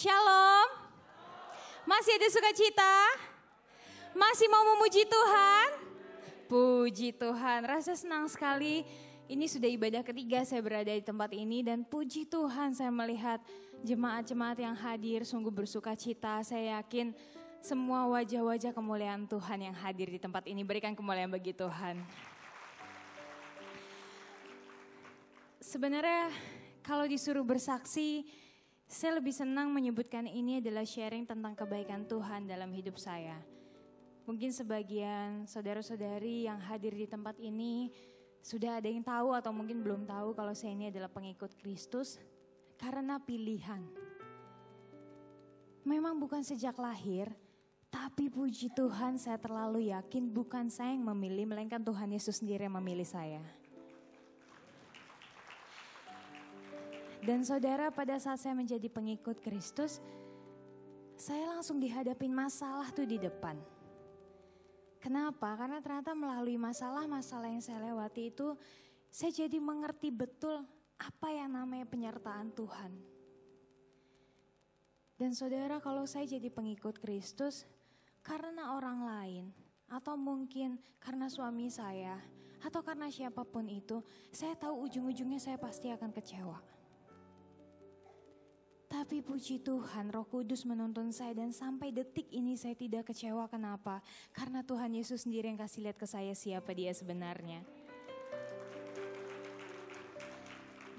Shalom. Masih ada sukacita? Masih mau memuji Tuhan? Puji Tuhan, rasa senang sekali. Ini sudah ibadah ketiga saya berada di tempat ini dan puji Tuhan saya melihat jemaat-jemaat yang hadir sungguh bersukacita. Saya yakin semua wajah-wajah kemuliaan Tuhan yang hadir di tempat ini. Berikan kemuliaan bagi Tuhan. Sebenarnya kalau disuruh bersaksi, saya lebih senang menyebutkan ini adalah sharing tentang kebaikan Tuhan dalam hidup saya. Mungkin sebagian saudara-saudari yang hadir di tempat ini sudah ada yang tahu atau mungkin belum tahu kalau saya ini adalah pengikut Kristus karena pilihan. Memang bukan sejak lahir, tapi puji Tuhan saya terlalu yakin bukan saya yang memilih, melainkan Tuhan Yesus sendiri yang memilih saya. Dan saudara, pada saat saya menjadi pengikut Kristus, saya langsung dihadapin masalah tuh di depan. Kenapa? Karena ternyata melalui masalah-masalah yang saya lewati itu, saya jadi mengerti betul apa yang namanya penyertaan Tuhan. Dan saudara, kalau saya jadi pengikut Kristus, karena orang lain, atau mungkin karena suami saya, atau karena siapapun itu, saya tahu ujung-ujungnya saya pasti akan kecewa. Tapi puji Tuhan, Roh Kudus menuntun saya dan sampai detik ini saya tidak kecewa. Kenapa? Karena Tuhan Yesus sendiri yang kasih lihat ke saya siapa Dia sebenarnya.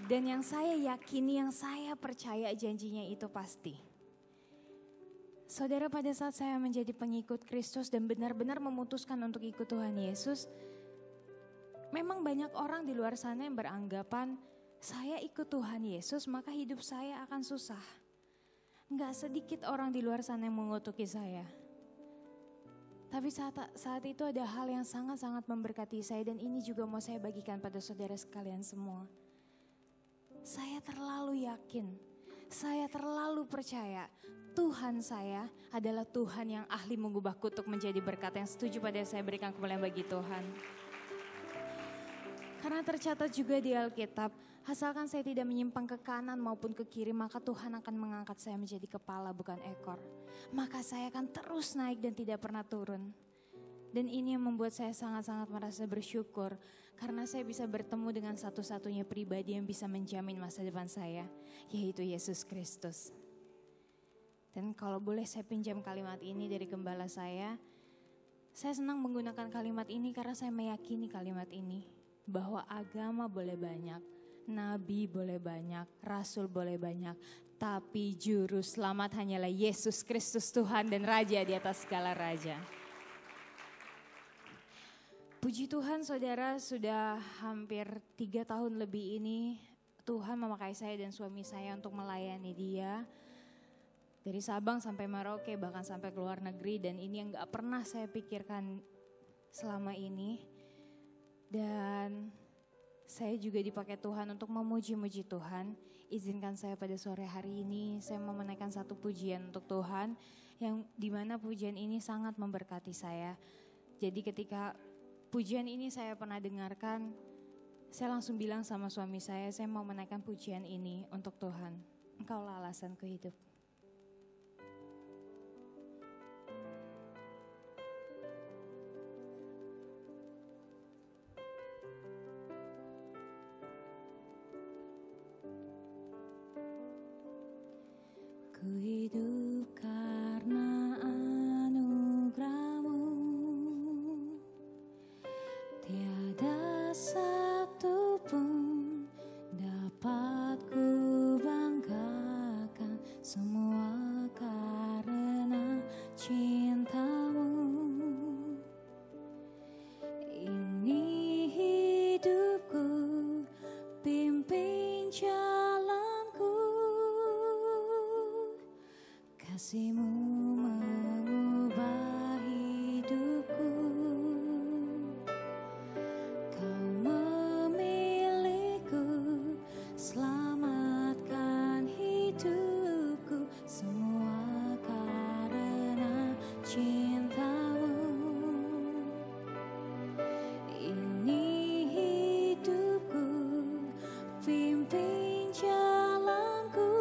Dan yang saya yakini, yang saya percaya janjinya itu pasti. Saudara, pada saat saya menjadi pengikut Kristus dan benar-benar memutuskan untuk ikut Tuhan Yesus, memang banyak orang di luar sana yang beranggapan, saya ikut Tuhan Yesus maka hidup saya akan susah. Enggak sedikit orang di luar sana yang mengutuki saya. Tapi saat itu ada hal yang sangat-sangat memberkati saya dan ini juga mau saya bagikan pada saudara sekalian semua. Saya terlalu yakin, saya terlalu percaya Tuhan saya adalah Tuhan yang ahli mengubah kutuk menjadi berkat. Yang setuju pada saya berikan kemuliaan bagi Tuhan. Karena tercatat juga di Alkitab, asalkan saya tidak menyimpang ke kanan maupun ke kiri, maka Tuhan akan mengangkat saya menjadi kepala bukan ekor. Maka saya akan terus naik dan tidak pernah turun. Dan ini yang membuat saya sangat-sangat merasa bersyukur, karena saya bisa bertemu dengan satu-satunya pribadi yang bisa menjamin masa depan saya, yaitu Yesus Kristus. Dan kalau boleh saya pinjam kalimat ini dari gembala saya senang menggunakan kalimat ini karena saya meyakini kalimat ini. Bahwa agama boleh banyak, nabi boleh banyak, rasul boleh banyak, tapi juru selamat hanyalah Yesus Kristus Tuhan dan Raja di atas segala raja. Puji Tuhan saudara, sudah hampir 3 tahun lebih ini Tuhan memakai saya dan suami saya untuk melayani Dia. Dari Sabang sampai Merauke, bahkan sampai ke luar negeri, dan ini yang gak pernah saya pikirkan selama ini. Dan saya juga dipakai Tuhan untuk memuji-muji Tuhan. Izinkan saya pada sore hari ini saya mau menaikkan satu pujian untuk Tuhan, yang dimana pujian ini sangat memberkati saya. Jadi ketika pujian ini saya pernah dengarkan, saya langsung bilang sama suami saya mau menaikkan pujian ini untuk Tuhan. Engkaulah alasanku hidup. Ku hidup karena anugerah-Mu, tiada satu pun dapat ku banggakan, semua karena cinta-Mu. Ini hidupku, pimpin jalanku, kasih-Mu mengubah hidupku. Kau memilihku, selamatkan hidupku, semua karena cinta-Mu. Ini hidupku, pimpin jalanku,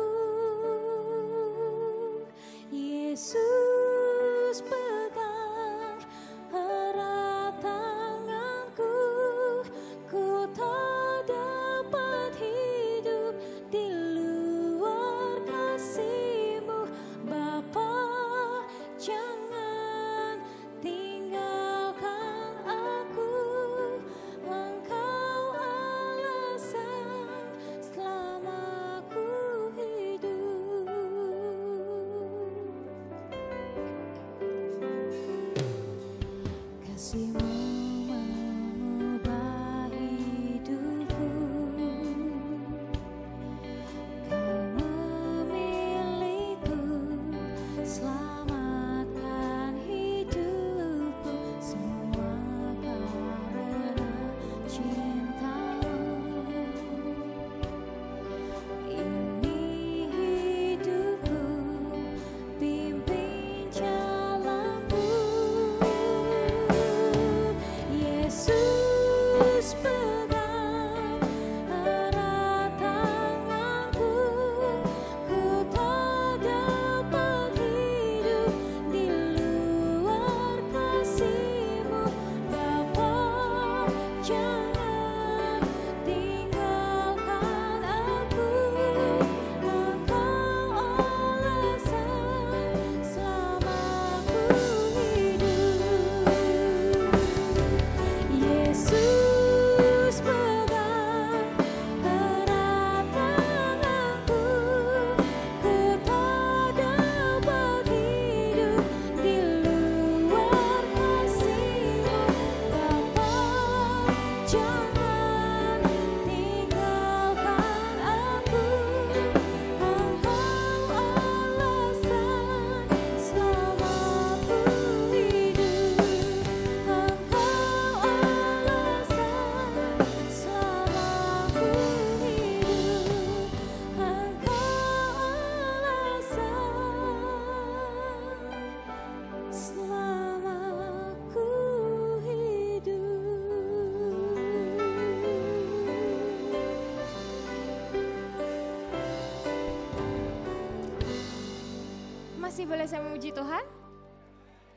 Masih boleh saya memuji Tuhan?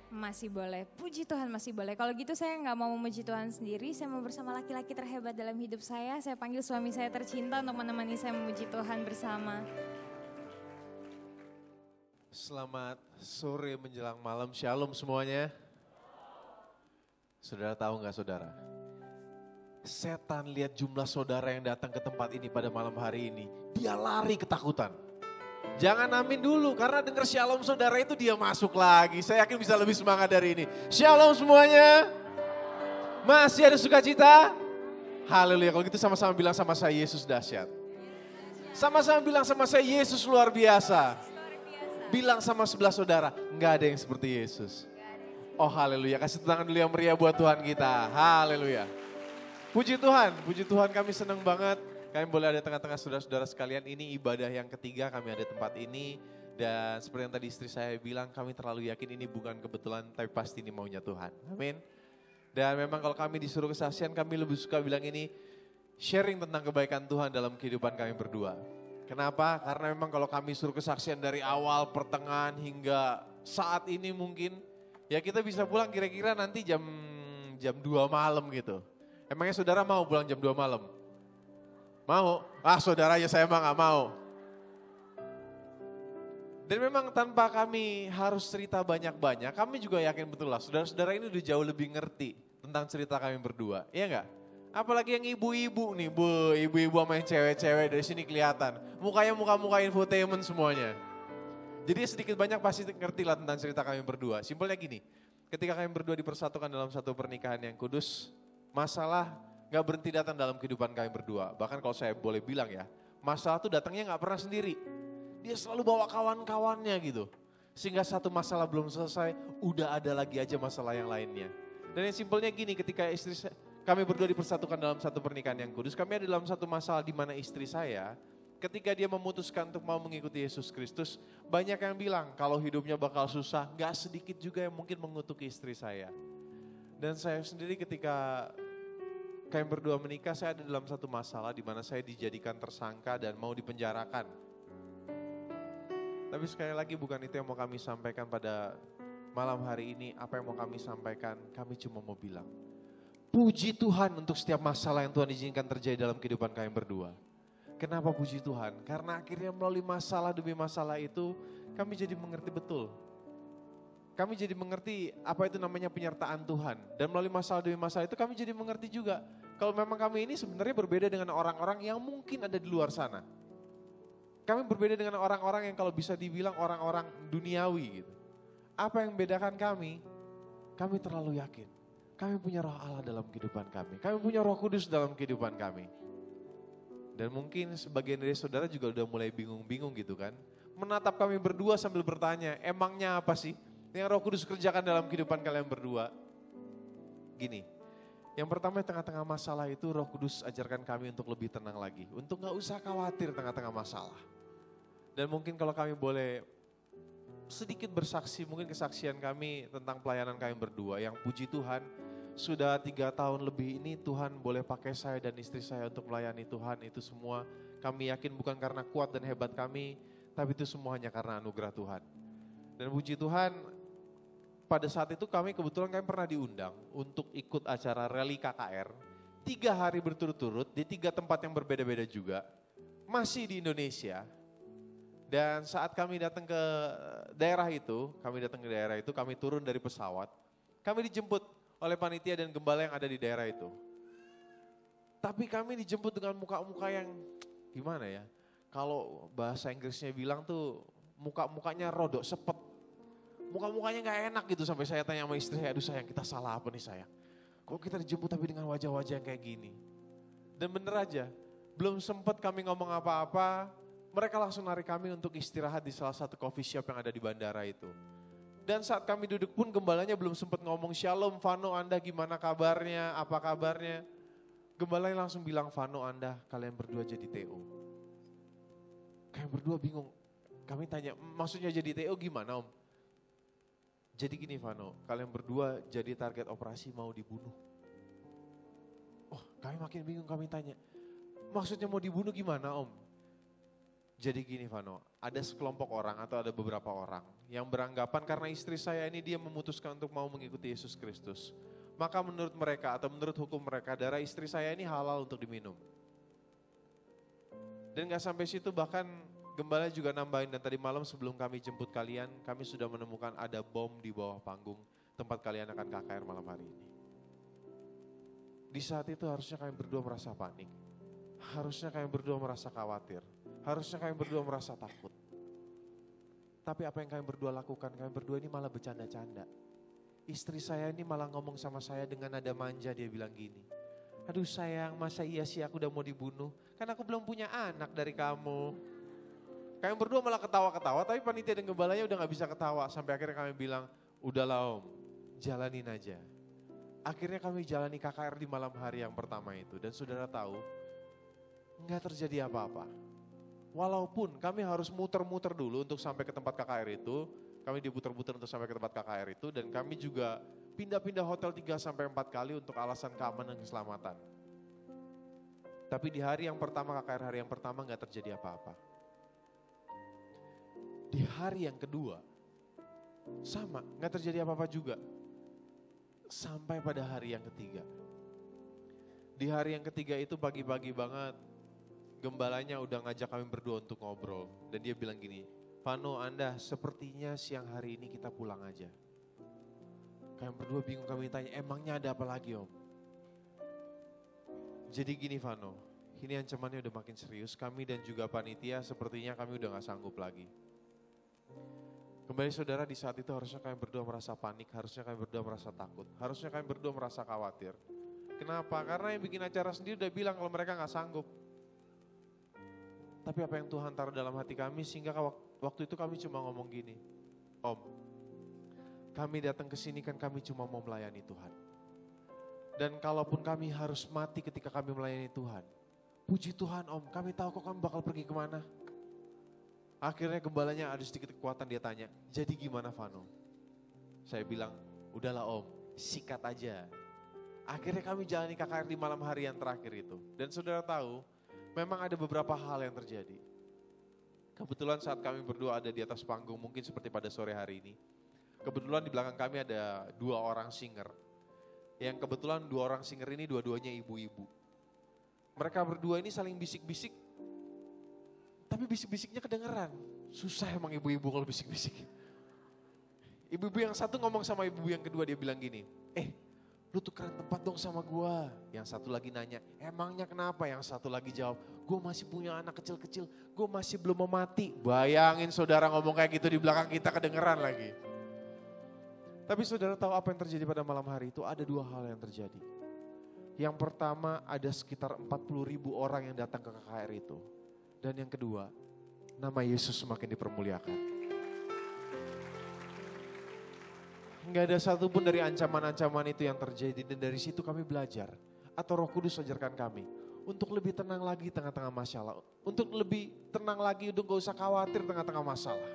Masih boleh, puji Tuhan masih boleh. Kalau gitu saya nggak mau memuji Tuhan sendiri, saya mau bersama laki-laki terhebat dalam hidup saya. Saya panggil suami saya tercinta untuk menemani saya memuji Tuhan bersama. Selamat sore menjelang malam, shalom semuanya. Saudara tahu nggak saudara? Setan lihat jumlah saudara yang datang ke tempat ini pada malam hari ini, dia lari ketakutan. Jangan amin dulu, karena dengar shalom saudara itu dia masuk lagi. Saya yakin bisa lebih semangat dari ini. Shalom semuanya. Masih ada sukacita? Haleluya, kalau gitu sama-sama bilang sama saya, Yesus dahsyat. Sama-sama bilang sama saya, Yesus luar biasa. Bilang sama sebelah saudara, enggak ada yang seperti Yesus. Oh haleluya, kasih tangan dulu yang meriah buat Tuhan kita. Haleluya. Puji Tuhan kami senang banget. Kami boleh ada tengah-tengah saudara-saudara sekalian, ini ibadah yang ketiga kami ada tempat ini. Dan seperti yang tadi istri saya bilang, kami terlalu yakin ini bukan kebetulan, tapi pasti ini maunya Tuhan. Amin. Dan memang kalau kami disuruh kesaksian, kami lebih suka bilang ini, sharing tentang kebaikan Tuhan dalam kehidupan kami berdua. Kenapa? Karena memang kalau kami suruh kesaksian dari awal, pertengahan, hingga saat ini mungkin, ya kita bisa pulang kira-kira nanti jam 2 malam gitu. Emangnya saudara mau pulang jam 2 malam? Mau? Saudara aja saya emang gak mau. Dan memang tanpa kami harus cerita banyak-banyak, kami juga yakin betul lah saudara-saudara ini udah jauh lebih ngerti tentang cerita kami berdua, iya gak? Apalagi yang ibu-ibu nih, ibu-ibu sama yang cewek-cewek dari sini kelihatan. Mukanya muka-muka infotainment semuanya. Jadi sedikit banyak pasti ngerti lah tentang cerita kami berdua. Simpelnya gini, ketika kami berdua dipersatukan dalam satu pernikahan yang kudus, masalah gak berhenti datang dalam kehidupan kami berdua. Bahkan kalau saya boleh bilang ya, masalah tuh datangnya gak pernah sendiri. Dia selalu bawa kawan-kawannya gitu. Sehingga satu masalah belum selesai, udah ada lagi aja masalah yang lainnya. Dan yang simpelnya gini, ketika kami berdua dipersatukan dalam satu pernikahan yang kudus, kami ada dalam satu masalah di mana istri saya, ketika dia memutuskan untuk mau mengikuti Yesus Kristus, banyak yang bilang kalau hidupnya bakal susah, gak sedikit juga yang mungkin mengutuki istri saya. Dan saya sendiri ketika kami berdua menikah, saya ada dalam satu masalah di mana saya dijadikan tersangka dan mau dipenjarakan. Tapi sekali lagi bukan itu yang mau kami sampaikan pada malam hari ini. Apa yang mau kami sampaikan, kami cuma mau bilang, puji Tuhan untuk setiap masalah yang Tuhan izinkan terjadi dalam kehidupan kami berdua. Kenapa puji Tuhan? Karena akhirnya melalui masalah demi masalah itu, kami jadi mengerti betul. Kami jadi mengerti apa itu namanya penyertaan Tuhan. Dan melalui masalah demi masalah itu kami jadi mengerti juga. Kalau memang kami ini sebenarnya berbeda dengan orang-orang yang mungkin ada di luar sana. Kami berbeda dengan orang-orang yang kalau bisa dibilang orang-orang duniawi gitu. Apa yang membedakan kami? Kami terlalu yakin. Kami punya roh Allah dalam kehidupan kami. Kami punya roh kudus dalam kehidupan kami. Dan mungkin sebagian dari saudara juga udah mulai bingung-bingung gitu kan. Menatap kami berdua sambil bertanya, emangnya apa sih yang Roh Kudus kerjakan dalam kehidupan kalian berdua? Gini, yang pertama tengah-tengah masalah itu Roh Kudus ajarkan kami untuk lebih tenang lagi. Untuk gak usah khawatir tengah-tengah masalah. Dan mungkin kalau kami boleh sedikit bersaksi, mungkin kesaksian kami tentang pelayanan kami berdua. Yang puji Tuhan, sudah 3 tahun lebih ini Tuhan boleh pakai saya dan istri saya untuk melayani Tuhan. Itu semua kami yakin bukan karena kuat dan hebat kami, tapi itu semua hanya karena anugerah Tuhan. Dan puji Tuhan, pada saat itu kami pernah diundang untuk ikut acara rally KKR. 3 hari berturut-turut di 3 tempat yang berbeda-beda juga. Masih di Indonesia. Dan saat kami datang ke daerah itu, kami turun dari pesawat. Kami dijemput oleh panitia dan gembala yang ada di daerah itu. Tapi kami dijemput dengan muka-muka yang gimana ya. Kalau bahasa Inggrisnya bilang tuh muka-mukanya rodok sepet. Muka-mukanya gak enak gitu sampai saya tanya sama istri saya, aduh sayang kita salah apa nih sayang. Kok kita dijemput tapi dengan wajah-wajah yang kayak gini. Dan bener aja, belum sempat kami ngomong apa-apa, mereka langsung narik kami untuk istirahat di salah satu coffee shop yang ada di bandara itu. Dan saat kami duduk pun gembalanya belum sempat ngomong, Shalom Vano, Anda gimana kabarnya, apa kabarnya. Gembalanya langsung bilang, Vano, Anda kalian berdua jadi TO. Kalian berdua bingung, kami tanya maksudnya jadi TO gimana Om? Jadi gini Vano, kalian berdua jadi target operasi mau dibunuh. Oh kami makin bingung, kami tanya, maksudnya mau dibunuh gimana Om? Jadi gini Vano, ada sekelompok orang atau ada beberapa orang yang beranggapan karena istri saya ini dia memutuskan untuk mau mengikuti Yesus Kristus. Maka menurut mereka atau menurut hukum mereka darah istri saya ini halal untuk diminum. Dan gak sampai situ, bahkan gembala juga nambahin, dan tadi malam sebelum kami jemput kalian, kami sudah menemukan ada bom di bawah panggung tempat kalian akan KKR malam hari ini. Di saat itu harusnya kami berdua merasa panik. Harusnya kami berdua merasa khawatir. Harusnya kami berdua merasa takut. Tapi apa yang kami berdua lakukan, kami berdua ini malah bercanda-canda. Istri saya ini malah ngomong sama saya dengan nada manja, dia bilang gini, aduh sayang, masa iya sih aku udah mau dibunuh? Kan aku belum punya anak dari kamu. Kami berdua malah ketawa-ketawa, tapi panitia dan gembalanya udah gak bisa ketawa. Sampai akhirnya kami bilang, udahlah om, jalanin aja. Akhirnya kami jalani KKR di malam hari yang pertama itu. Dan saudara tahu, gak terjadi apa-apa. Walaupun kami harus muter-muter dulu untuk sampai ke tempat KKR itu, kami diputer-puter untuk sampai ke tempat KKR itu, dan kami juga pindah-pindah hotel 3-4 kali untuk alasan keamanan dan keselamatan. Tapi di hari yang pertama, KKR hari yang pertama gak terjadi apa-apa. Di hari yang kedua, sama, gak terjadi apa-apa juga. Sampai pada hari yang ketiga. Di hari yang ketiga itu pagi-pagi banget, gembalanya udah ngajak kami berdua untuk ngobrol. Dan dia bilang gini, Vano, Anda sepertinya siang hari ini kita pulang aja. Kami berdua bingung, kami tanya, emangnya ada apa lagi om? Jadi gini Vano, ini ancamannya udah makin serius. Kami dan juga panitia sepertinya kami udah gak sanggup lagi. Kembali saudara, di saat itu harusnya kami berdua merasa panik, harusnya kami berdua merasa takut, harusnya kami berdua merasa khawatir. Kenapa? Karena yang bikin acara sendiri udah bilang kalau mereka gak sanggup. Tapi apa yang Tuhan taruh dalam hati kami, sehingga waktu itu kami cuma ngomong gini, Om, kami datang ke sini kan kami cuma mau melayani Tuhan. Dan kalaupun kami harus mati ketika kami melayani Tuhan, puji Tuhan Om, kami tahu kok kami bakal pergi kemana. Akhirnya gembalanya ada sedikit kekuatan, dia tanya, jadi gimana Vano? Saya bilang, udahlah Om, sikat aja. Akhirnya kami jalani KKR di malam hari yang terakhir itu. Dan saudara tahu, memang ada beberapa hal yang terjadi. Kebetulan saat kami berdua ada di atas panggung, mungkin seperti pada sore hari ini. Kebetulan di belakang kami ada 2 orang singer. Yang kebetulan 2 orang singer ini dua-duanya ibu-ibu. Mereka berdua ini saling bisik-bisik, tapi bisik-bisiknya kedengeran. Susah emang ibu-ibu kalau bisik-bisik. Ibu-ibu yang satu ngomong sama ibu yang kedua, dia bilang gini, lu tukeran tempat dong sama gua. Yang satu lagi nanya, emangnya kenapa? Yang satu lagi jawab, gua masih punya anak kecil-kecil, gua masih belum mau mati. Bayangin saudara ngomong kayak gitu di belakang kita, kedengeran lagi. Tapi saudara tahu apa yang terjadi pada malam hari itu? Ada 2 hal yang terjadi. Yang pertama, ada sekitar 40.000 orang yang datang ke KKR itu. Dan yang kedua, nama Yesus semakin dipermuliakan. Enggak ada satupun dari ancaman-ancaman itu yang terjadi, dan dari situ kami belajar, atau Roh Kudus ajarkan kami, untuk lebih tenang lagi tengah-tengah masalah. Untuk lebih tenang lagi, untuk gak usah khawatir tengah-tengah masalah.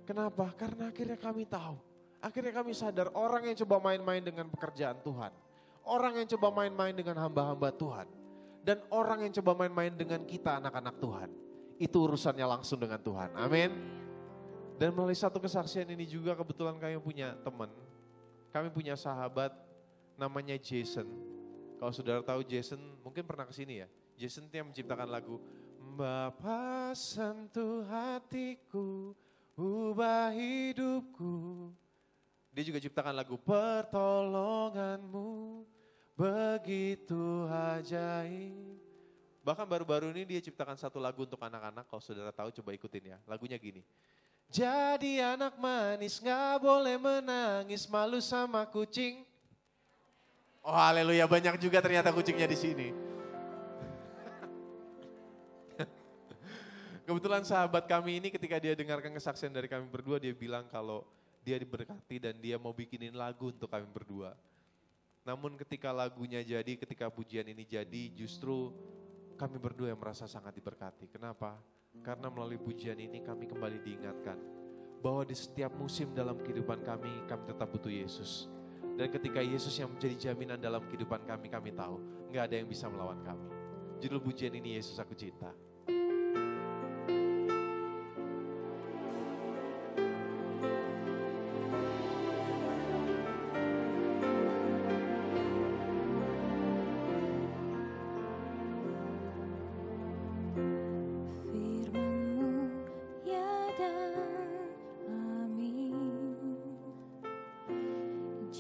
Kenapa? Karena akhirnya kami tahu, akhirnya kami sadar orang yang coba main-main dengan pekerjaan Tuhan, orang yang coba main-main dengan hamba-hamba Tuhan, dan orang yang coba main-main dengan kita anak-anak Tuhan, itu urusannya langsung dengan Tuhan. Amin. Dan melalui satu kesaksian ini juga kebetulan kami punya teman, kami punya sahabat namanya Jason. Kalau saudara tahu Jason, mungkin pernah kesini ya. Jason yang menciptakan lagu Bapa sentuh hatiku, ubah hidupku. Dia juga ciptakan lagu Pertolonganmu begitu ajaib. Bahkan baru-baru ini dia ciptakan satu lagu untuk anak-anak, kalau saudara tahu coba ikutin ya. Lagunya gini. Jadi anak manis gak boleh menangis, malu sama kucing. Oh haleluya, banyak juga ternyata kucingnya di sini. Kebetulan sahabat kami ini ketika dia dengarkan kesaksian dari kami berdua, dia bilang kalau dia diberkati dan dia mau bikinin lagu untuk kami berdua. Namun ketika lagunya jadi, ketika pujian ini jadi, justru kami berdua yang merasa sangat diberkati. Kenapa? Karena melalui pujian ini kami kembali diingatkan bahwa di setiap musim dalam kehidupan kami tetap butuh Yesus. Dan ketika Yesus yang menjadi jaminan dalam kehidupan kami tahu nggak ada yang bisa melawan kami. Judul pujian ini Yesus Aku Cinta.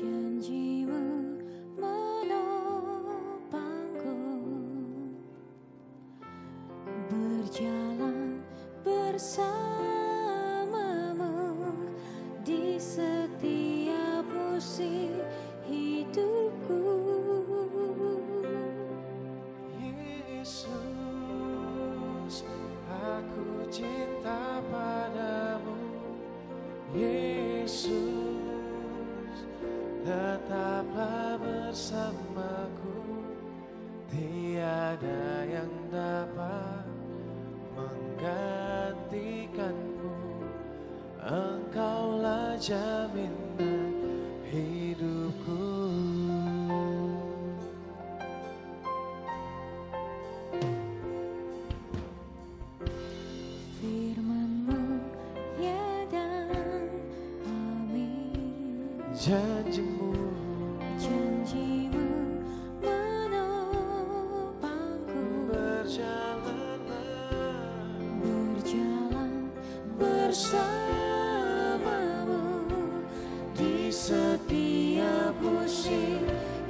Janji-Mu menopangku, berjalan bersamamu di setiap musim hidupku. Yesus, aku cinta padamu. Yesus, tetaplah bersamaku. Tiada yang dapat menggantikanmu. Engkaulah jaminan hidupku. Firman-Mu ya dan amin. Janji-Mu Janji-Mu menopangku, berjalan bersamamu di setiap musim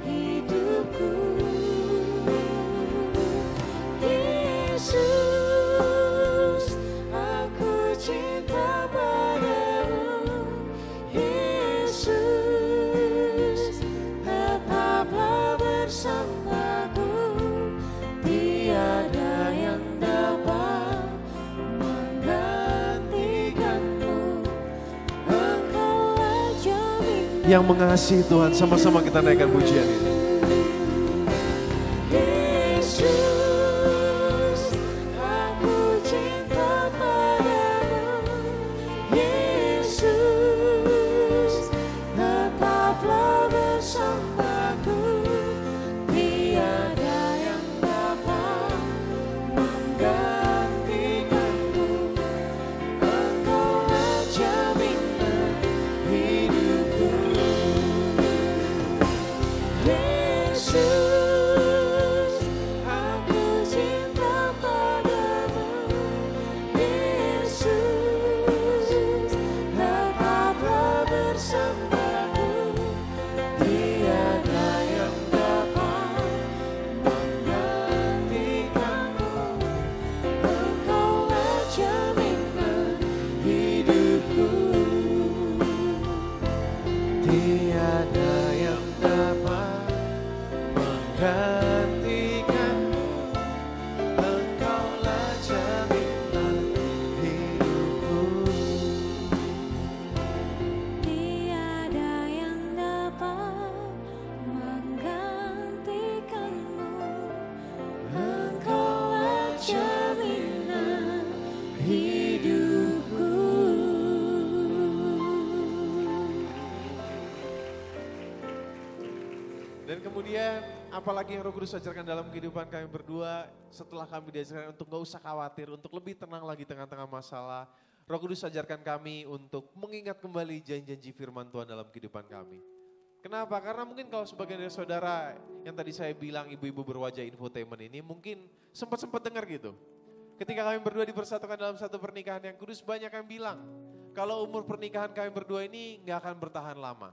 hidupku. Yesus, aku cinta padamu. Yesus, tetaplah bersamaku. Tiada yang dapat menggantikanmu. Engkaulah jaminan. yang mengasihi Tuhan, sama-sama kita naikkan pujian ini. Yesus, aku cinta padamu. Yesus, tetaplah bersamaku. Tiada yang dapat menggantikanmu. Engkaulah jaminan hidupku. Yesus, aku cinta padamu. Yesus, tetaplah bersamaku. Tiada yang dapat menggantikanmu. Engkaulah jaminan hidupku. Tiada yang dapat menggantikanmu. Engkaulah jaminan hidupku. Tiada yang dapat menggantikanmu. Engkaulah jaminan hidupku. Dan kemudian apalagi yang Roh Kudus ajarkan dalam kehidupan kami berdua, setelah kami diajarkan untuk gak usah khawatir, untuk lebih tenang lagi tengah-tengah masalah, Roh Kudus ajarkan kami untuk mengingat kembali janji-janji firman Tuhan dalam kehidupan kami. Kenapa? Karena mungkin kalau sebagian dari saudara yang tadi saya bilang ibu-ibu berwajah infotainment ini mungkin sempat-sempat dengar gitu. Ketika kami berdua dipersatukan dalam satu pernikahan yang kudus, banyak yang bilang kalau umur pernikahan kami berdua ini gak akan bertahan lama.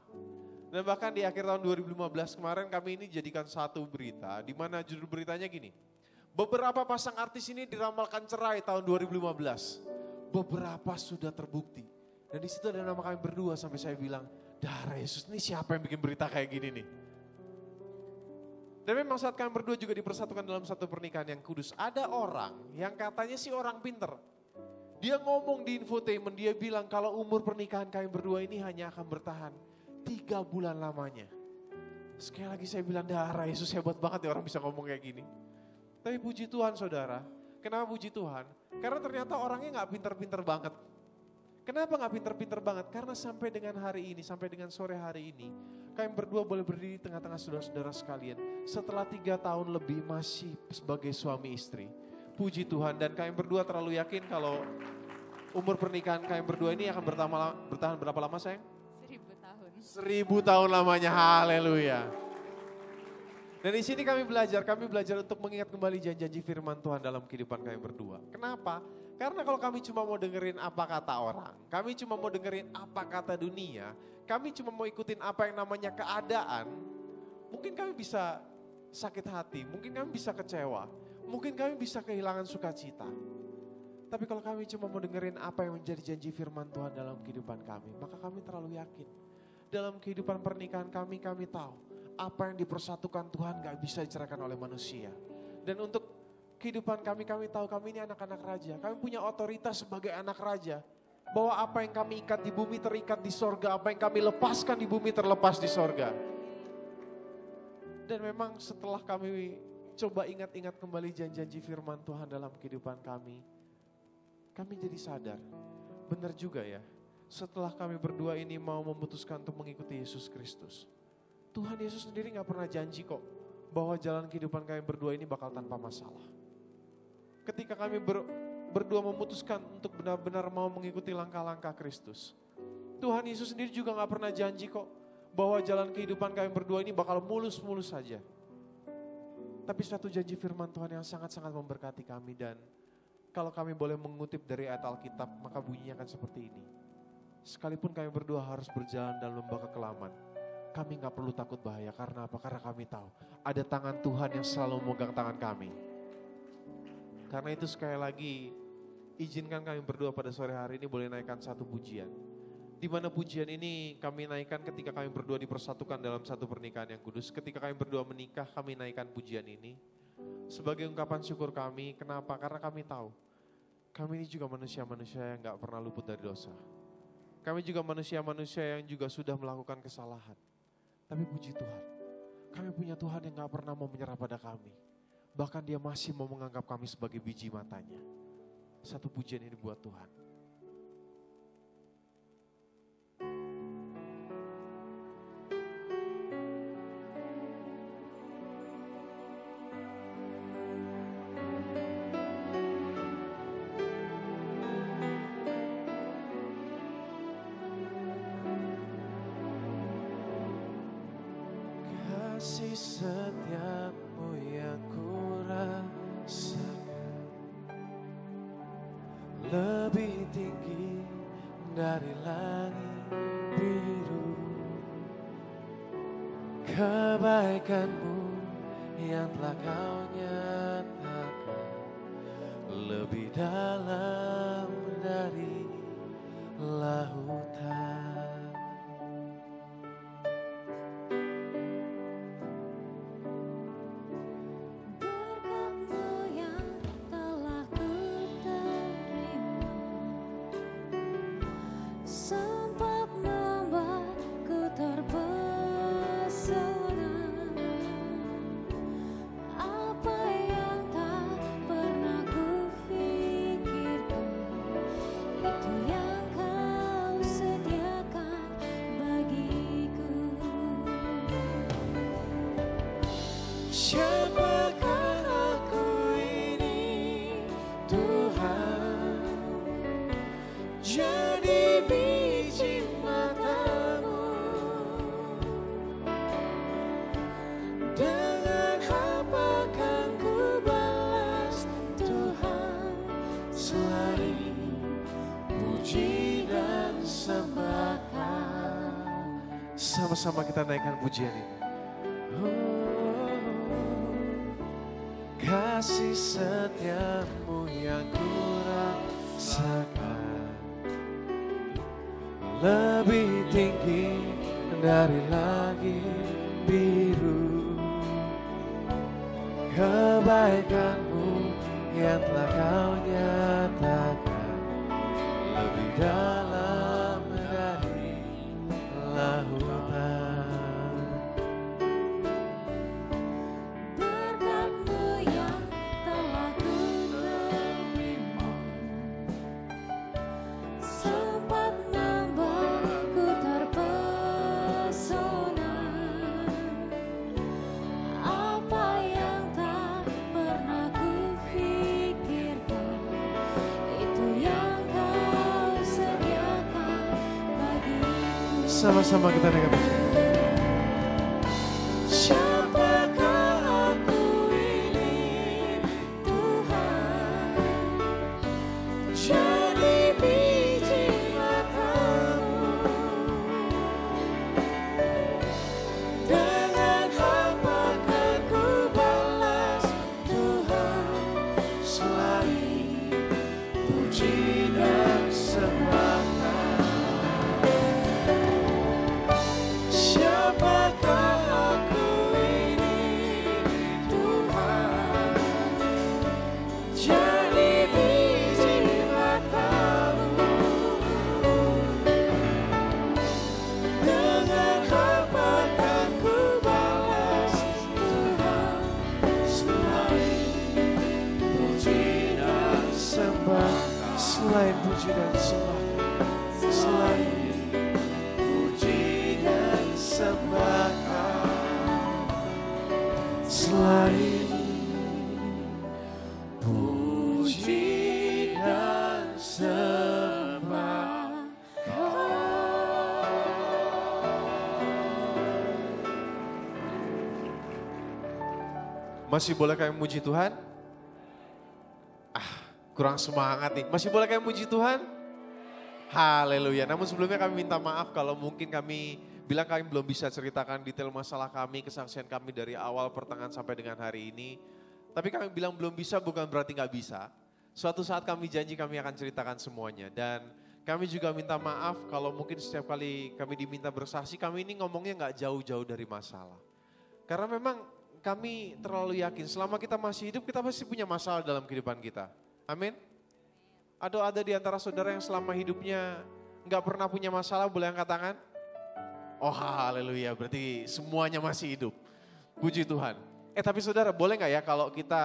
Dan bahkan di akhir tahun 2015 kemarin kami ini jadikan satu berita di mana judul beritanya gini. Beberapa pasang artis ini diramalkan cerai tahun 2015. Beberapa sudah terbukti. Dan di situ ada nama kami berdua sampai saya bilang, darah Yesus, ini siapa yang bikin berita kayak gini nih? Dan memang saat kami berdua juga dipersatukan dalam satu pernikahan yang kudus, ada orang yang katanya sih orang pinter. Dia ngomong di infotainment, dia bilang kalau umur pernikahan kami berdua ini hanya akan bertahan 3 bulan lamanya. Sekali lagi saya bilang, darah Yesus hebat banget ya orang bisa ngomong kayak gini. Tapi puji Tuhan saudara, kenapa puji Tuhan? Karena ternyata orangnya gak pinter-pinter banget. Kenapa gak pinter-pinter banget? Karena sampai dengan hari ini, sampai dengan sore hari ini, kami berdua boleh berdiri di tengah-tengah saudara-saudara sekalian. Setelah 3 tahun lebih masih sebagai suami istri. Puji Tuhan, dan kami berdua terlalu yakin kalau umur pernikahan kami berdua ini akan bertahan berapa lama sayang? 1000 tahun lamanya, haleluya. Dan di sini kami belajar untuk mengingat kembali janji-janji firman Tuhan dalam kehidupan kami berdua. Kenapa? Karena kalau kami cuma mau dengerin apa kata orang, kami cuma mau dengerin apa kata dunia, kami cuma mau ikutin apa yang namanya keadaan, mungkin kami bisa sakit hati, mungkin kami bisa kecewa, mungkin kami bisa kehilangan sukacita. Tapi kalau kami cuma mau dengerin apa yang menjadi janji firman Tuhan dalam kehidupan kami, maka kami terlalu yakin. Dalam kehidupan pernikahan kami tahu apa yang dipersatukan Tuhan gak bisa diceraikan oleh manusia. Dan untuk kehidupan kami tahu kami ini anak-anak raja. Kami punya otoritas sebagai anak raja. Bahwa apa yang kami ikat di bumi terikat di sorga. Apa yang kami lepaskan di bumi terlepas di sorga. Dan memang setelah kami coba ingat-ingat kembali janji-janji firman Tuhan dalam kehidupan kami jadi sadar. Benar juga ya, setelah kami berdua ini mau memutuskan untuk mengikuti Yesus Kristus. Tuhan Yesus sendiri gak pernah janji kok bahwa jalan kehidupan kami berdua ini bakal tanpa masalah. Ketika kami berdua memutuskan untuk benar-benar mau mengikuti langkah-langkah Kristus, Tuhan Yesus sendiri juga gak pernah janji kok bahwa jalan kehidupan kami berdua ini bakal mulus-mulus saja. Tapi satu janji firman Tuhan yang sangat-sangat memberkati kami, dan kalau kami boleh mengutip dari ayat Alkitab, maka bunyinya akan seperti ini. Sekalipun kami berdua harus berjalan dalam lembah kekelaman, kami gak perlu takut bahaya. Karena apa? Karena kami tahu ada tangan Tuhan yang selalu memegang tangan kami. Karena itu sekali lagi, izinkan kami berdua pada sore hari ini boleh naikkan satu pujian. Di mana pujian ini kami naikkan ketika kami berdua dipersatukan dalam satu pernikahan yang kudus. Ketika kami berdua menikah, kami naikkan pujian ini sebagai ungkapan syukur kami. Kenapa? Karena kami tahu kami ini juga manusia-manusia yang gak pernah luput dari dosa. Kami juga manusia-manusia yang juga sudah melakukan kesalahan. Tapi puji Tuhan, kami punya Tuhan yang gak pernah mau menyerah pada kami. Bahkan Dia masih mau menganggap kami sebagai biji matanya. Satu pujian ini buat Tuhan. Kasih setiamu yang ku rasakan lebih tinggi dari langit biru. Kebaikanmu yang telah kau nyatakan lebih dalam dari lautan. Siapakah aku ini, Tuhan? Jadi biji matamu. Dengan apa kan ku balas, Tuhan, selain puji dan sembahkan. Sama-sama kita naikkan pujian ini. Kasih setiamu yang ku rasakan lebih tinggi dari langit biru. Kebaikanmu yang telah kau nyatakan lebih dalam dari lautan. Sama-sama kita naikkan pujian. Siapakah aku ini, Tuhan? Masih boleh kami muji Tuhan? Kurang semangat nih. Masih boleh kami muji Tuhan? Haleluya. Namun sebelumnya kami minta maaf kalau mungkin kami bilang kami belum bisa ceritakan detail masalah kami, kesaksian kami dari awal pertengahan sampai dengan hari ini. Tapi kami bilang belum bisa bukan berarti nggak bisa. Suatu saat kami janji kami akan ceritakan semuanya. Dan kami juga minta maaf kalau mungkin setiap kali kami diminta bersaksi, kami ini ngomongnya nggak jauh-jauh dari masalah. Karena memang kami terlalu yakin selama kita masih hidup kita pasti punya masalah dalam kehidupan kita. Amin. Atau ada di antara saudara yang selama hidupnya nggak pernah punya masalah, boleh angkat tangan? Oh haleluya, berarti semuanya masih hidup. Puji Tuhan. Tapi saudara boleh nggak ya kalau kita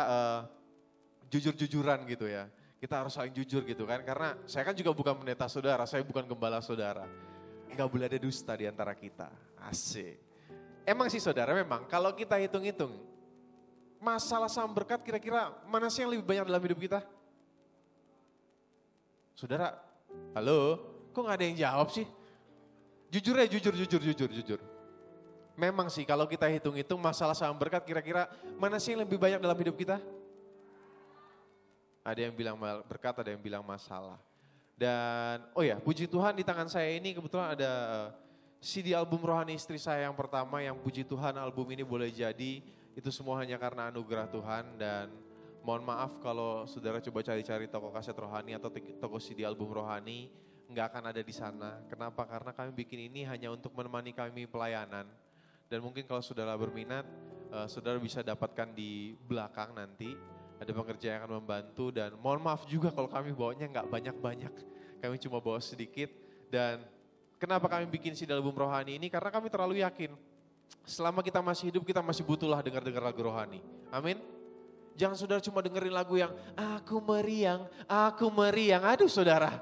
jujur-jujuran gitu ya. Kita harus saling jujur gitu kan. Karena saya kan juga bukan pendeta saudara, saya bukan gembala saudara. Nggak boleh ada dusta di antara kita. Asik. Emang sih saudara memang kalau kita hitung-hitung. Masalah sama berkat kira-kira mana sih yang lebih banyak dalam hidup kita? Saudara, halo, kok gak ada yang jawab sih? Jujur ya, jujur. Memang sih kalau kita hitung-hitung masalah sama berkat kira-kira mana sih yang lebih banyak dalam hidup kita? Ada yang bilang berkat, ada yang bilang masalah. Dan oh ya, puji Tuhan di tangan saya ini kebetulan ada CD album rohani istri saya yang pertama yang puji Tuhan album ini boleh jadi. Itu semua hanya karena anugerah Tuhan dan mohon maaf kalau saudara coba cari-cari toko kaset rohani atau toko CD album rohani, nggak akan ada di sana. Kenapa? Karena kami bikin ini hanya untuk menemani kami pelayanan. Dan mungkin kalau saudara berminat, saudara bisa dapatkan di belakang nanti. Ada pekerja yang akan membantu dan mohon maaf juga kalau kami bawanya nggak banyak-banyak. Kami cuma bawa sedikit dan kenapa kami bikin CD album rohani ini? Karena kami terlalu yakin selama kita masih hidup kita masih butuhlah dengar-dengar lagu rohani. Amin. Jangan saudara cuma dengerin lagu yang aku meriang. Aduh saudara,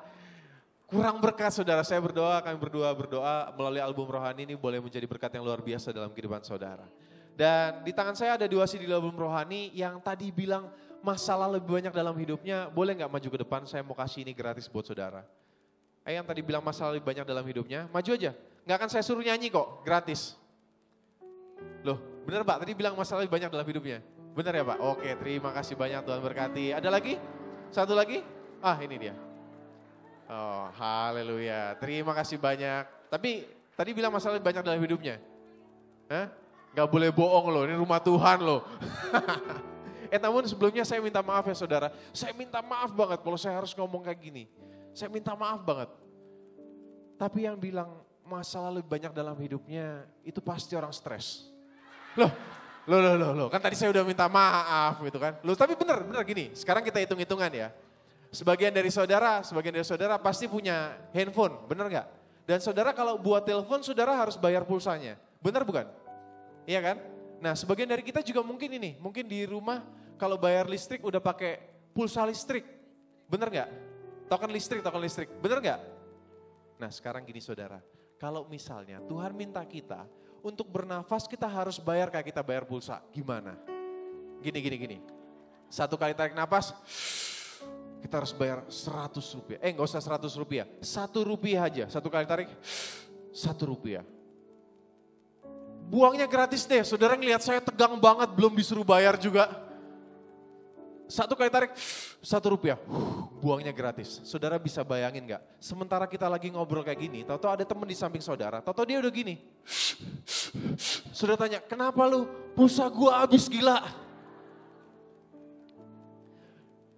kurang berkat saudara. Saya berdoa, kami berdoa melalui album rohani ini boleh menjadi berkat yang luar biasa dalam kehidupan saudara. Dan di tangan saya ada 2 CD album rohani yang tadi bilang masalah lebih banyak dalam hidupnya. Boleh gak maju ke depan, saya mau kasih ini gratis buat saudara. Yang tadi bilang masalah lebih banyak dalam hidupnya, maju aja. Gak akan saya suruh nyanyi kok, gratis. Loh bener Pak, tadi bilang masalah lebih banyak dalam hidupnya. Benar ya Pak? Oke, terima kasih banyak Tuhan berkati. Ada lagi? Satu lagi? Ini dia. Oh, haleluya. Terima kasih banyak. Tapi tadi bilang masalah banyak dalam hidupnya. Gak boleh bohong loh, ini rumah Tuhan loh. Namun sebelumnya saya minta maaf ya saudara. Saya minta maaf banget kalau saya harus ngomong kayak gini. Saya minta maaf banget. Tapi yang bilang masalah lebih banyak dalam hidupnya, itu pasti orang stres. Loh, kan tadi saya udah minta maaf gitu kan. Loh, tapi bener gini, sekarang kita hitung-hitungan ya. Sebagian dari saudara pasti punya handphone, bener gak? Dan saudara kalau buat telepon, saudara harus bayar pulsanya. Bener bukan? Iya kan? Nah sebagian dari kita juga mungkin di rumah kalau bayar listrik udah pakai pulsa listrik. Bener gak? Token listrik, bener gak? Nah sekarang gini saudara, kalau misalnya Tuhan minta kita untuk bernafas kita harus bayar kayak kita bayar pulsa. Gimana? Gini. 1 kali tarik nafas, kita harus bayar 100 rupiah. Enggak usah 100 rupiah, 1 rupiah aja. 1 kali tarik, 1 rupiah. Buangnya gratis deh, saudara ngelihat saya tegang banget belum disuruh bayar juga. 1 kali tarik, 1 rupiah, buangnya gratis. Saudara bisa bayangin gak? Sementara kita lagi ngobrol kayak gini, tahu-tahu ada teman di samping saudara, tahu-tahu dia udah gini. Saudara tanya, kenapa lu? Pulsa gua habis gila.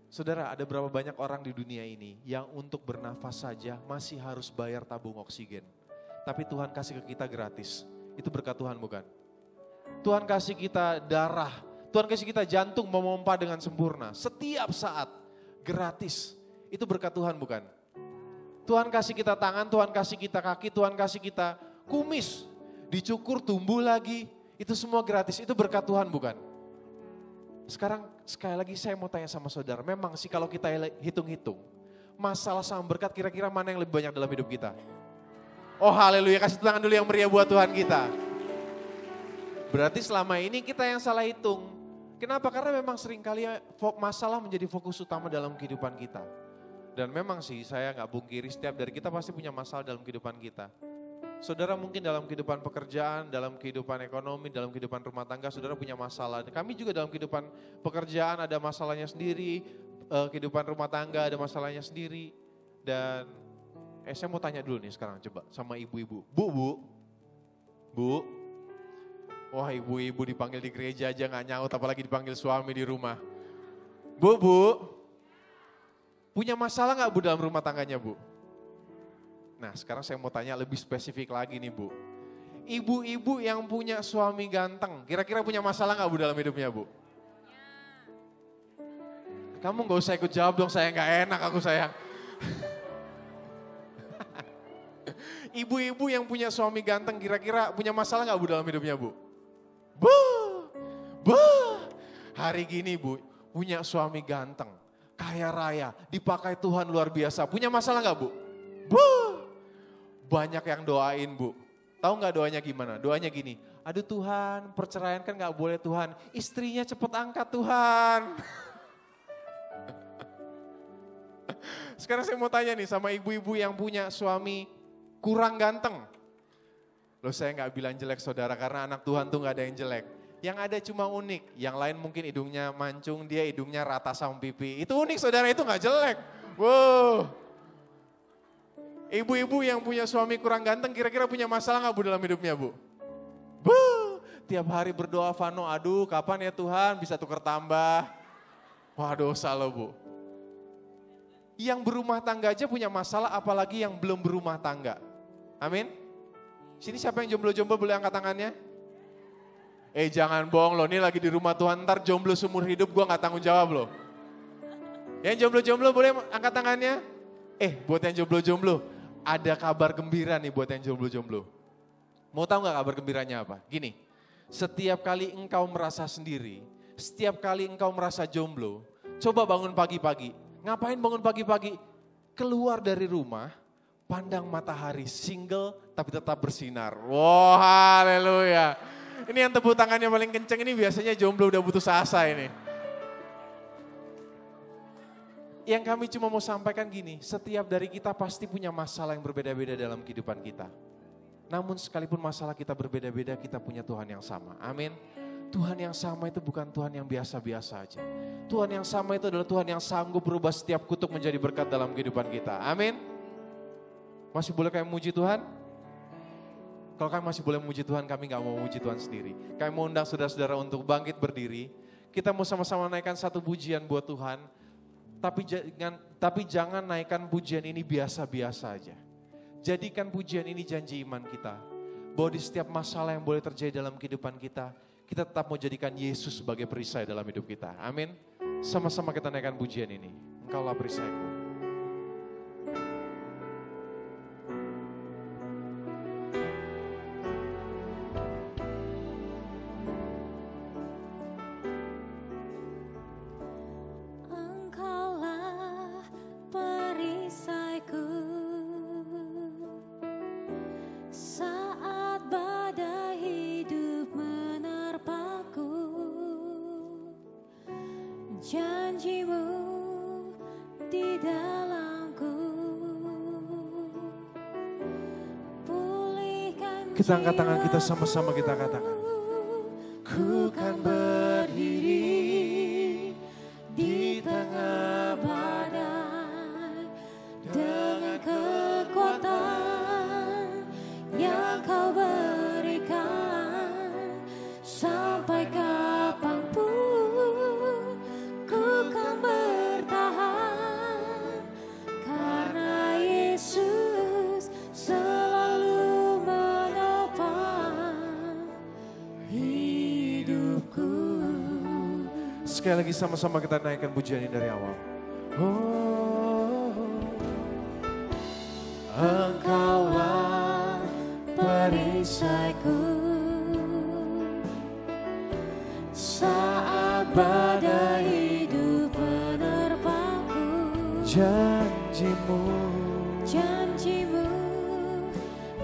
Saudara, ada berapa banyak orang di dunia ini yang untuk bernafas saja masih harus bayar tabung oksigen. Tapi Tuhan kasih ke kita gratis. Itu berkat Tuhan bukan? Tuhan kasih kita darah. Tuhan kasih kita jantung memompa dengan sempurna. Setiap saat gratis. Itu berkat Tuhan bukan? Tuhan kasih kita tangan, Tuhan kasih kita kaki, Tuhan kasih kita kumis. Dicukur, tumbuh lagi. Itu semua gratis. Itu berkat Tuhan bukan? Sekarang sekali lagi saya mau tanya sama saudara. Memang sih kalau kita hitung-hitung. Masalah sama berkat kira-kira mana yang lebih banyak dalam hidup kita? Oh haleluya, kasih tangan dulu yang meriah buat Tuhan kita. Berarti selama ini kita yang salah hitung. Kenapa? Karena memang seringkali masalah menjadi fokus utama dalam kehidupan kita. Dan memang sih saya gak pungkiri setiap dari kita pasti punya masalah dalam kehidupan kita. Saudara mungkin dalam kehidupan pekerjaan, dalam kehidupan ekonomi, dalam kehidupan rumah tangga, saudara punya masalah. Kami juga dalam kehidupan pekerjaan ada masalahnya sendiri, kehidupan rumah tangga ada masalahnya sendiri. Dan saya mau tanya dulu nih sekarang coba sama ibu-ibu. Bu. Wah ibu-ibu dipanggil di gereja aja gak nyaut, apalagi dipanggil suami di rumah. Bu. Punya masalah gak Bu dalam rumah tangganya Bu? Nah sekarang saya mau tanya lebih spesifik lagi nih Bu. Ibu-ibu yang punya suami ganteng, kira-kira punya masalah gak Bu dalam hidupnya Bu? Kamu gak usah ikut jawab dong, saya gak enak aku sayang. Ibu-ibu yang punya suami ganteng kira-kira punya masalah gak Bu dalam hidupnya Bu? Bu, hari gini Bu punya suami ganteng, kaya raya, dipakai Tuhan luar biasa. Punya masalah gak Bu? Banyak yang doain Bu. Tahu gak doanya gimana? Doanya gini, aduh Tuhan perceraian kan gak boleh Tuhan, istrinya cepet angkat Tuhan. Sekarang saya mau tanya nih sama ibu-ibu yang punya suami kurang ganteng. Loh saya gak bilang jelek saudara karena anak Tuhan tuh gak ada yang jelek. Yang ada cuma unik, yang lain mungkin hidungnya mancung, dia hidungnya rata sama pipi. Itu unik saudara, itu gak jelek. Wow. Ibu-ibu yang punya suami kurang ganteng kira-kira punya masalah gak Bu dalam hidupnya Bu? Tiap hari berdoa Vano, aduh kapan ya Tuhan bisa tuker tambah. Wah dosa loh Bu. Yang berumah tangga aja punya masalah apalagi yang belum berumah tangga. Amin. Sini siapa yang jomblo-jomblo boleh angkat tangannya? Jangan bohong loh, ini lagi di rumah Tuhan, ntar jomblo seumur hidup gue gak tanggung jawab loh. Yang jomblo-jomblo boleh angkat tangannya? Buat yang jomblo-jomblo, ada kabar gembira nih buat yang jomblo-jomblo. Mau tahu gak kabar gembiranya apa? Gini, setiap kali engkau merasa sendiri, setiap kali engkau merasa jomblo, coba bangun pagi-pagi. Ngapain bangun pagi-pagi? Keluar dari rumah, pandang matahari, single tapi tetap bersinar. Wow, haleluya. Ini yang tepuk tangannya paling kenceng ini biasanya jomblo udah putus asa ini. Yang kami cuma mau sampaikan gini, setiap dari kita pasti punya masalah yang berbeda-beda dalam kehidupan kita. Namun sekalipun masalah kita berbeda-beda, kita punya Tuhan yang sama. Amin. Tuhan yang sama itu bukan Tuhan yang biasa-biasa aja. Tuhan yang sama itu adalah Tuhan yang sanggup berubah setiap kutuk menjadi berkat dalam kehidupan kita. Amin. Masih boleh kami memuji Tuhan? Kalau kami masih boleh memuji Tuhan, kami gak mau memuji Tuhan sendiri. Kami mau undang saudara-saudara untuk bangkit berdiri. Kita mau sama-sama naikkan satu pujian buat Tuhan. Tapi jangan naikkan pujian ini biasa-biasa aja. Jadikan pujian ini janji iman kita. Bahwa di setiap masalah yang boleh terjadi dalam kehidupan kita, kita tetap mau jadikan Yesus sebagai perisai dalam hidup kita. Amin. Sama-sama kita naikkan pujian ini. Engkaulah perisaiku. Janjimu di dalamku, pulihkan. Kita angkat tangan kita sama-sama kita katakan. Ku kan berdiri di tengah badai dengan kekuatan yang kau berikan sampai kapanpun. Sekali lagi sama-sama kita naikkan pujian ini dari awal. Engkaulah perisaiku saat badai hidup menerpaku. Janjimu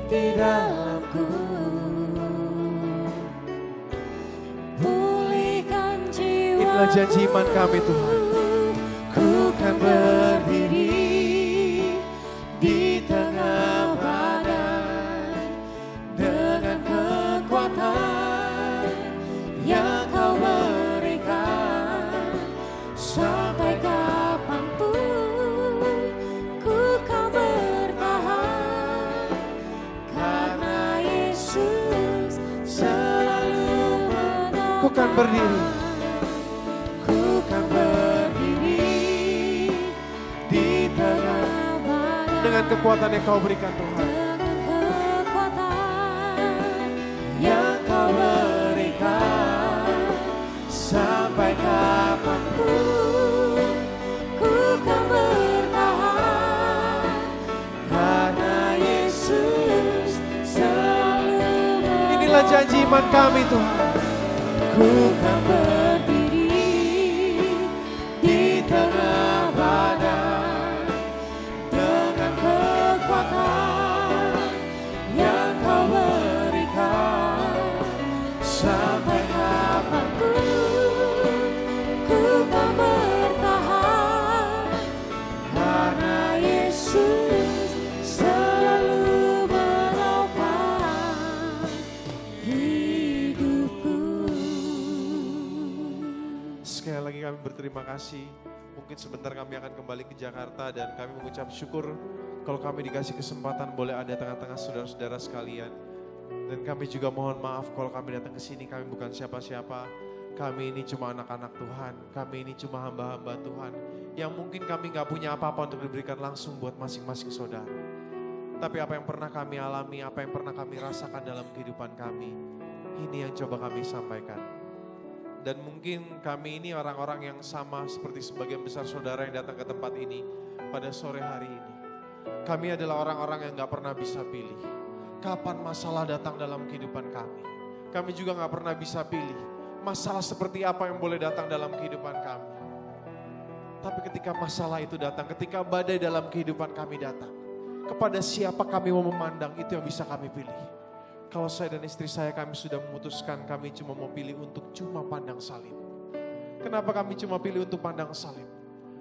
di dalamku. Inilah janji iman kami Tuhan. Ku kan berdiri di tengah badai kan berdiri. Ku kan berdiri di tengah badai Dengan kekuatan yang kau berikan Tuhan. dengan kekuatan yang kau berikan. Sampai kapanpun ku kan bertahan, karena Yesus selalu Inilah janji iman kami Tuhan. ku kan berdiri di tengah badai dengan kekuatan yang kau berikan. Sampai kapanpun ku kan bertahan, karena Yesus selalu menopang hidupku. Sekali lagi kami berterima kasih. Mungkin sebentar kami akan kembali ke Jakarta dan kami mengucap syukur kalau kami dikasih kesempatan boleh ada tengah-tengah saudara-saudara sekalian. Dan kami juga mohon maaf kalau kami datang ke sini kami bukan siapa-siapa. Kami ini cuma anak-anak Tuhan. Kami ini cuma hamba-hamba Tuhan. Yang mungkin kami gak punya apa-apa untuk diberikan langsung buat masing-masing saudara. Tapi apa yang pernah kami alami, apa yang pernah kami rasakan dalam kehidupan kami, ini yang coba kami sampaikan. Dan mungkin kami ini orang-orang yang sama seperti sebagian besar saudara yang datang ke tempat ini pada sore hari ini. Kami adalah orang-orang yang gak pernah bisa pilih kapan masalah datang dalam kehidupan kami. Kami juga gak pernah bisa pilih masalah seperti apa yang boleh datang dalam kehidupan kami. Tapi ketika masalah itu datang, ketika badai dalam kehidupan kami datang, kepada siapa kami mau memandang itu yang bisa kami pilih. Kalau saya dan istri saya kami sudah memutuskan kami cuma mau pilih untuk cuma pandang salib. Kenapa kami cuma pilih untuk pandang salib?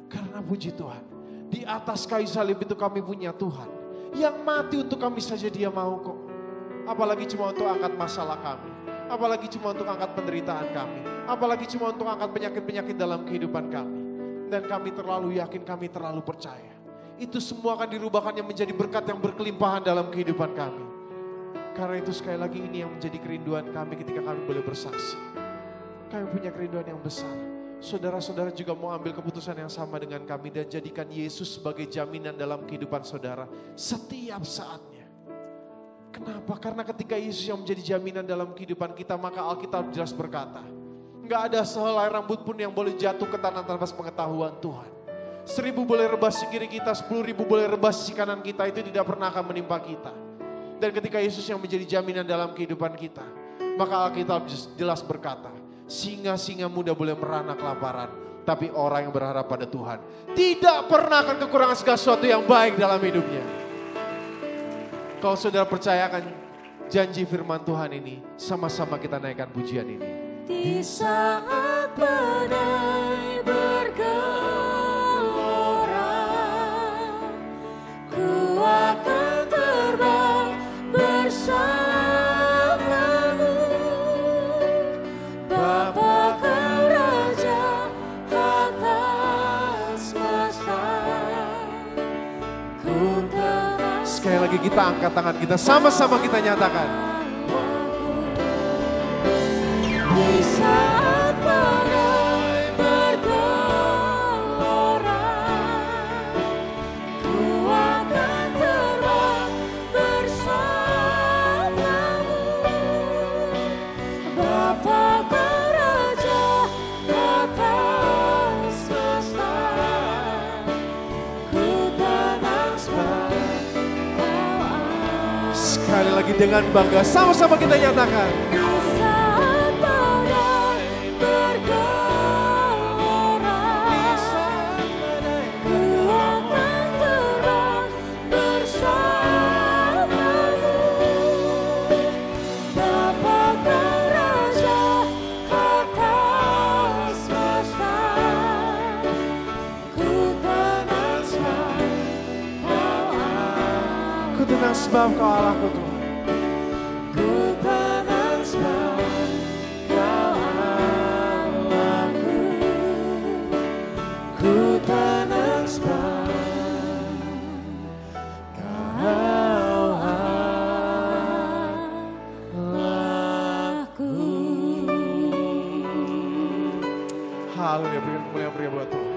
Karena puji Tuhan, di atas kayu salib itu kami punya Tuhan yang mati untuk kami saja dia mau kok. Apalagi cuma untuk angkat masalah kami. Apalagi cuma untuk angkat penderitaan kami. Apalagi cuma untuk angkat penyakit-penyakit dalam kehidupan kami. Dan kami terlalu yakin, kami terlalu percaya. Itu semua akan dirubahkannya menjadi berkat yang berkelimpahan dalam kehidupan kami. Karena itu sekali lagi ini yang menjadi kerinduan kami ketika kami boleh bersaksi. Kami punya kerinduan yang besar. Saudara-saudara juga mau ambil keputusan yang sama dengan kami dan jadikan Yesus sebagai jaminan dalam kehidupan saudara setiap saatnya. Kenapa? Karena ketika Yesus yang menjadi jaminan dalam kehidupan kita, maka Alkitab jelas berkata, enggak ada sehelai rambut pun yang boleh jatuh ke tanah tanpa pengetahuan Tuhan. 1000 boleh rebas di kiri kita, 10.000 boleh rebas di kanan kita, itu tidak pernah akan menimpa kita. Dan ketika Yesus yang menjadi jaminan dalam kehidupan kita, maka Alkitab jelas berkata, singa-singa muda boleh merana kelaparan, tapi orang yang berharap pada Tuhan tidak pernah akan kekurangan segala sesuatu yang baik dalam hidupnya. Kalau saudara percaya akan janji firman Tuhan ini, sama-sama kita naikkan pujian ini. Di saat badai bergelora, ku akan terbang bersamamu. Bapa Kau Raja atas semesta, ku telah Sekali lagi kita angkat tangan kita, sama-sama kita nyatakan. di saat badai bergelora, ku akan terbang bersamamu. Bapa Kau Raja atas semesta, ku tenang sebab Kau ada. Sekali lagi dengan bangga, sama-sama kita nyatakan. Di saat badai bergelora, ku akan terbang bersamamu. Bapa Kau Raja atas semesta, ku tenang sebab Kau ada. Ku tenang sebab Kau Allahku Tuhan. Ku tenang sebab Kau Allahku. Ku tenang sebab Kau Allahku. Haleluya, berikan kemuliaan pria buat Tuhan.